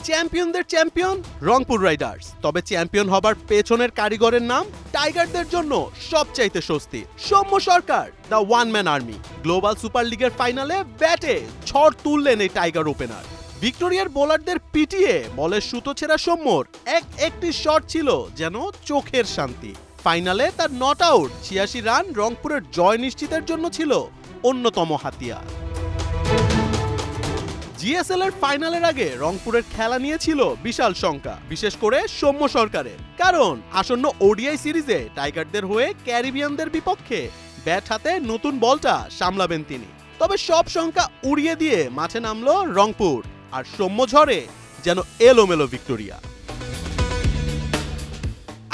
চ্যাম্পিয়নদের champion Rangpur riders, তবে champion হবার পেছনের কারিগরের নাম টাইগারদের জন্য সবচাইতে স্বস্তি Soumya Sarkar, the one man army. Global super লিগের ফাইনালে ব্যাটে ঝড় তুললেন এই টাইগার ওপেনার। ভিক্টোরিয়ার বোলারদের পিটিয়ে বলের সুতো ছেঁড়া সৌম্যর একটি শট ছিল যেন চোখের শান্তি। ফাইনালে তার নট আউট ৮৬ রান রংপুরের জয় নিশ্চিতের জন্য ছিল অন্যতম হাতিয়ার। জিএসএল এর ফাইনালের আগে রংপুরের খেলা নিয়েছিল বিশাল শঙ্কা, বিশেষ করে সৌম্য সরকারের, কারণ আসন্ন ওডিআই সিরিজে টাইগারদের হয়ে ক্যারিবিয়ানদের বিপক্ষে ব্যাট হাতে নতুন বলটা সামলাবেন তিনি। তবে সব শঙ্কা উড়িয়ে দিয়ে মাঠে নামলো রংপুর, আর সৌম্য ঝড়ে যেন এলোমেলো ভিক্টোরিয়া।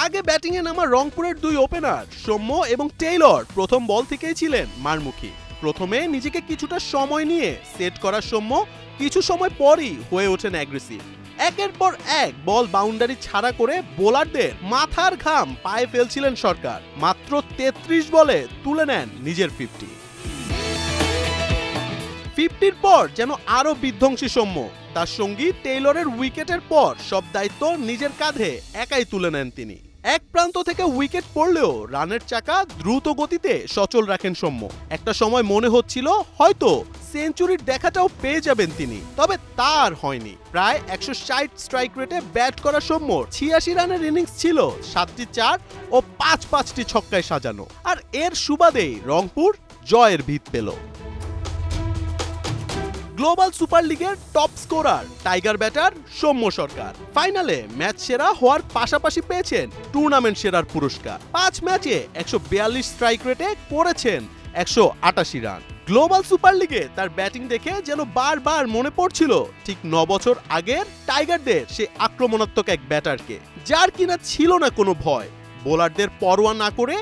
আগে ব্যাটিংয়ে নামা রংপুরের দুই ওপেনার সৌম্য এবং টেইলর প্রথম বল থেকেই ছিলেন মারমুখী। প্রথমে নিজেকে কিছুটা সময় নিয়ে সেট করা সৌম্য কিছু সময় পরই হয়ে ওঠেন অ্যাগ্রেসিভ। একের পর এক বল বাউন্ডারি ছাড়া করে বোলারদের মাথার ঘাম পায়ে ফেলছিলেন সরকার। মাত্র ৩৩ বলে তুলে নেন নিজের 50-র পর যেন আরো বিধ্বংসী সৌম্য। তার সঙ্গী টেইলরের উইকেটের পর সব দায়িত্ব নিজের কাঁধে একাই তুলে নেন তিনি। এক প্রান্ত থেকে উইকেট পড়লেও রানের চাকা দ্রুত গতিতে সচল রাখেন সৌম্য। একটা সময় মনে হচ্ছিল হয়তো সেঞ্চুরির দেখাটাও পেয়ে যাবেন তিনি, তবে তার হয়নি। প্রায় ১৬০ স্ট্রাইক রেটে ব্যাট করা সৌম্যর ৮৬ রানের ইনিংস ছিল ৭টি ৪ ও ৫টি ছক্কায় সাজানো। আর এর সুবাদেই রংপুর জয়ের ভিত পেল। গ্লোবাল সুপার লিগের top scorer tiger batter Soumya Sarkar ফাইনালে ম্যাচ সেরা হওয়ার পাশাপাশি পেয়েছেন টুর্নামেন্ট সেরার পুরস্কার। ৫ ম্যাচে ১৪২ স্ট্রাইক রেটে করেছেন ১৮৮ রান। গ্লোবাল সুপার লিগে তার ব্যাটিং দেখে যেন বারবার মনে পড়ছিল ঠিক ৯ বছর আগের টাইগারদের সে আক্রমণাত্মক এক ব্যাটারকে, যার কিনা ছিল না কোনো ভয়। বোলারদের পরোয়া না করে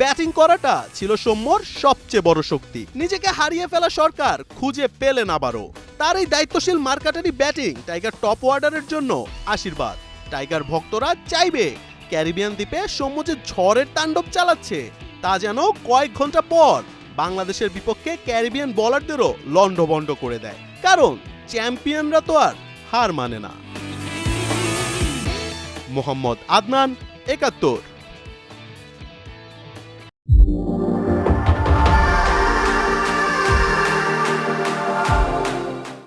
ব্যাটিং করাটা ছিল সৌম্যর সবচেয়ে বড় শক্তি। নিজেকে হারিয়ে ফেলা সরকার খুঁজে পেলেন আবারও। তার এই দায়িত্বশীল মার্কাটারি ব্যাটিং টাইগার টপ অর্ডারের জন্য আশীর্বাদ। টাইগার ভক্তরা চাইবে ক্যারিবিয়ান দ্বীপে সৌম্য যে ঝড়ের তাণ্ডব চালাচ্ছে তা যেন কয়েক ঘন্টা পর বাংলাদেশের বিপক্ষে ক্যারিবিয়ান বোলারদেরও লন্ডভন্ড করে দেয়, কারণ চ্যাম্পিয়নরা তো আর হার মানে না। মোহাম্মদ আদনান, ৭১।